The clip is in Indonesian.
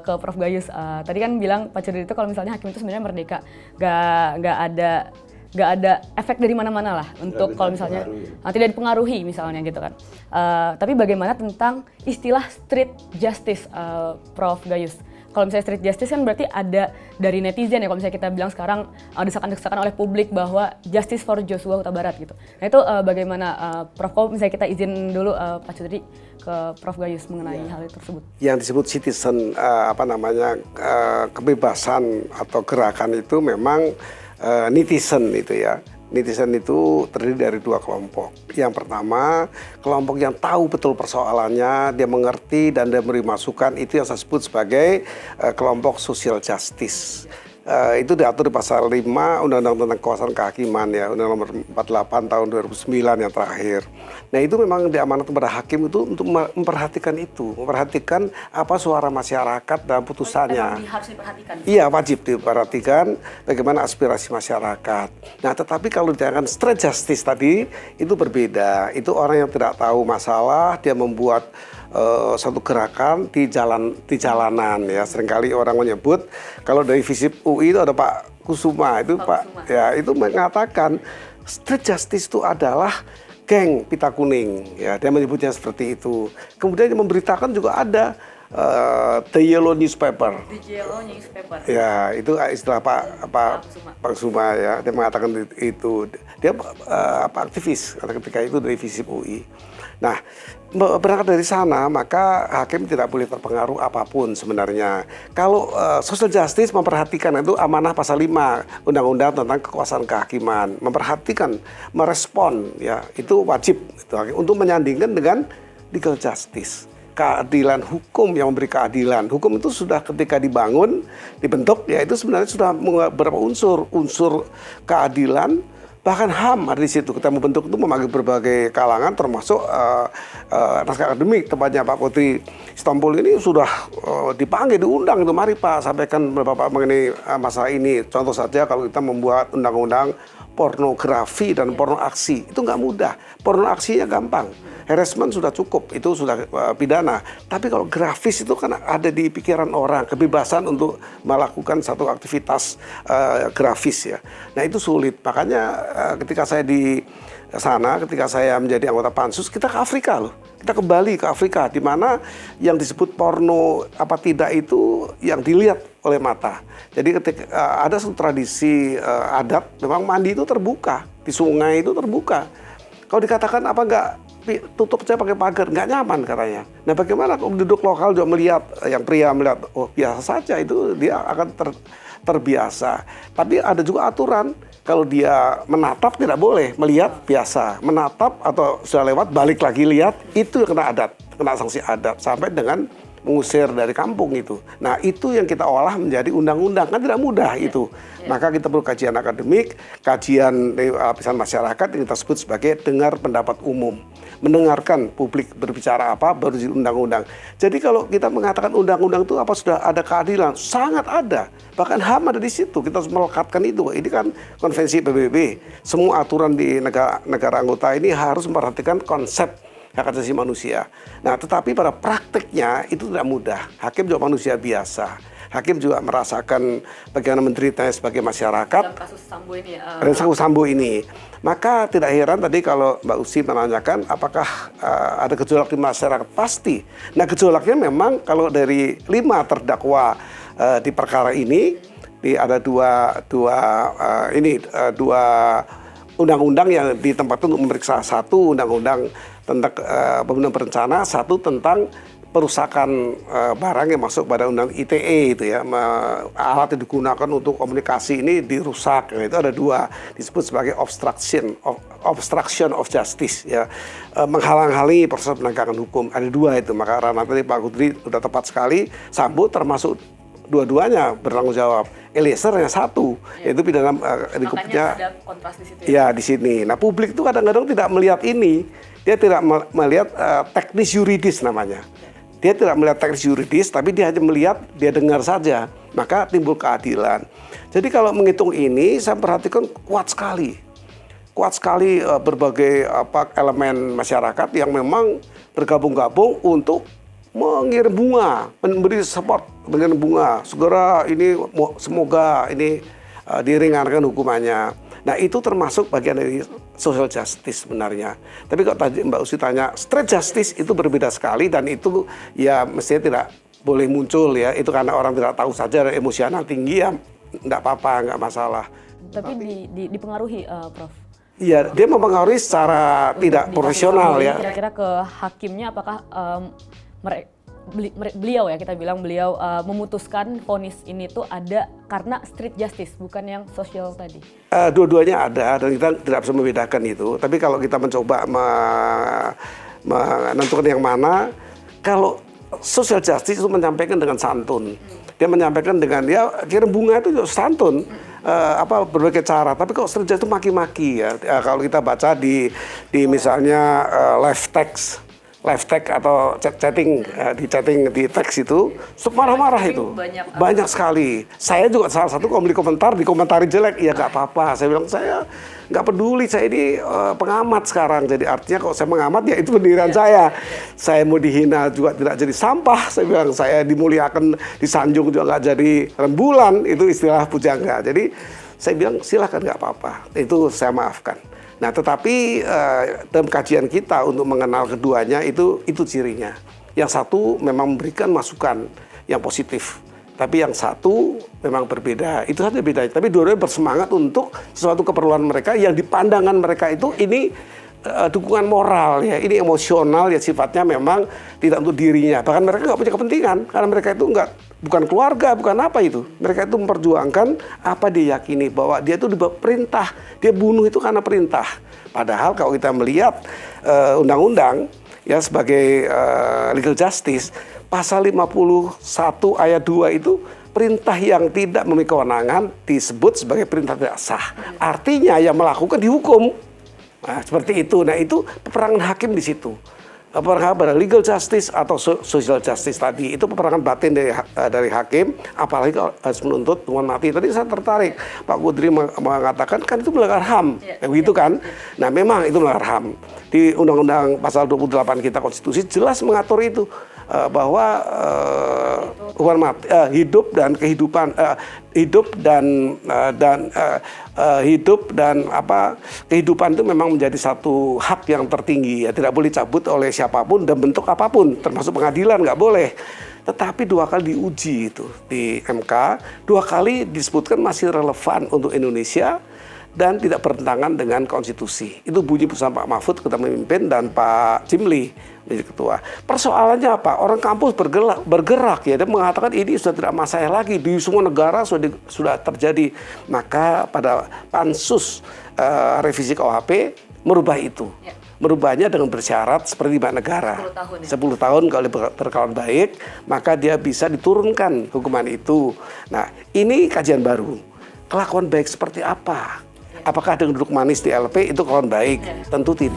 ke Prof. Gayus. Tadi kan bilang Pak Cudri itu kalau misalnya hakim itu sebenarnya merdeka, nggak ada efek dari mana-mana lah untuk kalau misalnya tidak dipengaruhi misalnya gitu kan. Tapi bagaimana tentang istilah street justice, Prof. Gayus? Kalau misalnya street justice kan berarti ada dari netizen ya, kalau misalnya kita bilang sekarang desakan-desakan oleh publik bahwa justice for Joshua Huta Barat gitu. Nah itu bagaimana Prof, kalau misalnya kita izin dulu Pak Cudri ke Prof. Gayus mengenai hal itu tersebut. Yang disebut citizen kebebasan atau gerakan itu memang netizen itu ya. Netizen itu terdiri dari dua kelompok. Yang pertama, kelompok yang tahu betul persoalannya, dia mengerti dan dia memberi masukan, itu yang saya sebut sebagai kelompok social justice. Itu diatur di pasal 5 Undang-Undang tentang Kekuasaan Kehakiman ya, Undang-Undang nomor 48 tahun 2009 yang terakhir. Nah itu memang diamanatkan kepada hakim itu untuk memperhatikan apa suara masyarakat dalam putusannya. Harus diperhatikan. Iya, wajib diperhatikan bagaimana aspirasi masyarakat. Nah tetapi kalau dikatakan street justice tadi itu berbeda. Itu orang yang tidak tahu masalah, dia membuat satu gerakan di jalanan ya. Seringkali orang menyebut kalau dari FISIP UI itu ada Pak Kusuma itu ya itu mengatakan street justice itu adalah geng pita kuning ya, dia menyebutnya seperti itu. Kemudian yang memberitakan juga ada the yellow newspaper. The yellow newspaper. Ya, itu istilah Pak Kusuma ya, dia mengatakan itu. Dia aktivis ketika itu dari FISIP UI. Nah, berangkat dari sana, maka hakim tidak boleh terpengaruh apapun sebenarnya. Kalau social justice memperhatikan itu amanah pasal 5 Undang-Undang tentang Kekuasaan Kehakiman. Memperhatikan, merespon, ya itu wajib itu, untuk menyandingkan dengan legal justice. Keadilan hukum yang memberi keadilan. Hukum itu sudah ketika dibentuk, ya itu sebenarnya sudah beberapa unsur keadilan, bahkan HAM ada di situ. Kita membentuk itu memanggil berbagai kalangan, termasuk naskah akademik. Tempatnya Pak Putri Sitompul ini sudah dipanggil, diundang itu. Mari Pak, sampaikan Bapak mengenai masalah ini. Contoh saja kalau kita membuat undang-undang pornografi dan porno aksi, itu nggak mudah. Porno aksinya gampang. Harassment sudah cukup, itu sudah pidana. Tapi kalau grafis itu kan ada di pikiran orang, kebebasan untuk melakukan satu aktivitas grafis ya. Nah itu sulit, makanya ketika saya di sana, ketika saya menjadi anggota pansus, kita ke Afrika loh. Kita kembali ke Afrika, di mana yang disebut porno apa tidak itu yang dilihat oleh mata. Jadi ketika ada satu tradisi adat, memang mandi itu terbuka, di sungai itu terbuka. Kalau dikatakan apa enggak tutup saja pakai pagar, nggak nyaman katanya. Nah bagaimana kalau penduduk lokal juga melihat, yang pria melihat, oh biasa saja, itu dia akan terbiasa. Tapi ada juga aturan, kalau dia menatap tidak boleh, melihat biasa. Menatap atau sudah lewat balik lagi lihat, itu kena adat, kena sanksi adat, sampai dengan mengusir dari kampung itu. Nah itu yang kita olah menjadi undang-undang, kan tidak mudah itu. Maka kita perlu kajian akademik, kajian dari lapisan masyarakat yang kita sebut sebagai dengar pendapat umum. Mendengarkan publik berbicara apa, baru jadi undang-undang. Jadi kalau kita mengatakan undang-undang itu apa sudah ada keadilan? Sangat ada. Bahkan HAM ada di situ, kita harus melekatkan itu. Ini kan konvensi PBB. Semua aturan di negara anggota ini harus memperhatikan konsep hak asasi manusia. Nah, tetapi pada prakteknya itu tidak mudah. Hakim juga manusia biasa. Hakim juga merasakan bagaimana menderitanya sebagai masyarakat. Dalam kasus Sambo ini ya. Dan kasus Sambo ini. Maka tidak heran tadi kalau Mbak Usi menanyakan apakah ada gejolak di masyarakat. Pasti. Nah, gejolaknya memang kalau dari 5 terdakwa di perkara ini, ada dua undang-undang yang ditempatkan untuk memeriksa. Satu undang-undang tentang pembunuhan berencana, satu tentang perusakan barang yang masuk pada undang ITE itu ya, alat yang digunakan untuk komunikasi ini dirusak. Nah, itu ada 2 disebut sebagai obstruction of justice ya, menghalang-halangi proses penegakan hukum. Ada 2 itu, maka karena tadi Pak Kudri sudah tepat sekali, Sambo termasuk dua-duanya bertanggung jawab. Eliezer hanya 1, yaitu pidana lingkupnya. Ada kontras di situ ya di sini. Nah publik itu kadang-kadang tidak melihat ini, dia tidak melihat teknis yuridis namanya. Dia tidak melihat teknis yuridis, tapi dia hanya melihat, dia dengar saja. Maka timbul keadilan. Jadi kalau menghitung ini, saya perhatikan kuat sekali. Kuat sekali berbagai elemen masyarakat yang memang bergabung-gabung untuk mengirim bunga, memberi support dengan bunga. Segera ini semoga ini diringankan hukumannya. Nah itu termasuk bagian dari social justice sebenarnya. Tapi kalau tadi Mbak Usi tanya, street justice itu berbeda sekali dan itu ya mestinya tidak boleh muncul ya. Itu karena orang tidak tahu saja emosional tinggi ya, enggak apa-apa, enggak masalah. Tapi dipengaruhi, Prof. Iya, dia mempengaruhi secara tidak profesional ya. Kira-kira ke hakimnya apakah beliau ya, kita bilang beliau memutuskan vonis ini tuh ada karena street justice, bukan yang sosial tadi? Dua-duanya ada dan kita tidak bisa membedakan itu. Tapi kalau kita mencoba menentukan yang mana, kalau social justice itu menyampaikan dengan santun. Dia menyampaikan dengan ya kirim bunga itu santun. Berbagai cara. Tapi kalau street justice itu maki-maki ya. Kalau kita baca di misalnya live text atau chatting di teks itu marah-marah itu banyak sekali. Saya juga salah satu kalau beli komentar dikomentari jelek, ya nggak apa-apa. Saya bilang saya nggak peduli, saya ini pengamat sekarang. Jadi artinya kalau saya mengamat ya itu pendirian saya. Saya mau dihina juga tidak jadi sampah. Saya bilang saya dimuliakan, disanjung juga nggak jadi rembulan. Itu istilah pujangga. Jadi saya bilang silahkan nggak apa-apa. Itu saya maafkan. Nah, tetapi dalam kajian kita untuk mengenal keduanya itu cirinya. Yang satu memang memberikan masukan yang positif, tapi yang satu memang berbeda. Itu saja bedanya. Tapi dua-duanya bersemangat untuk sesuatu keperluan mereka yang di pandangan mereka itu ini dukungan moral ya, ini emosional ya, sifatnya memang tidak untuk dirinya. Bahkan mereka nggak punya kepentingan karena mereka itu bukan keluarga, bukan apa itu. Mereka itu memperjuangkan apa dia yakini, bahwa dia itu diberi perintah, dia bunuh itu karena perintah. Padahal kalau kita melihat undang-undang ya sebagai legal justice, pasal 51 ayat 2 itu perintah yang tidak memiliki kewenangan disebut sebagai perintah tidak sah. Artinya yang melakukan dihukum. Nah, seperti itu. Nah, itu peperangan hakim di situ. Peperangan legal justice atau social justice tadi itu peperangan batin dari hakim, apalagi kalau harus menuntut hukuman mati. Tadi saya tertarik Pak Kudri mengatakan kan itu melanggar HAM, begitu kan? Nah, memang itu melanggar HAM. Di Undang-Undang Pasal 28 kita konstitusi jelas mengatur itu bahwa hukuman mati, hidup dan kehidupan, kehidupan itu memang menjadi satu hak yang tertinggi ya, tidak boleh dicabut oleh siapapun dan bentuk apapun, termasuk pengadilan nggak boleh. Tetapi 2 kali diuji itu di MK, 2 kali disebutkan masih relevan untuk Indonesia dan tidak bertentangan dengan konstitusi. Itu bunyi bersama Pak Mahfud, ketua memimpin, dan Pak Jimli menjadi ketua. Persoalannya apa? Orang kampus bergerak ya, dia mengatakan ini sudah tidak masalah lagi, di semua negara sudah terjadi. Maka pada pansus revisi KUHP merubah itu. Ya. Merubahnya dengan bersyarat seperti di banyak negara. 10 tahun kalau berkelakuan baik, maka dia bisa diturunkan hukuman itu. Nah, ini kajian baru. Kelakuan baik seperti apa? Apakah dengan duduk manis di LP itu kelakuan baik? Tentu tidak.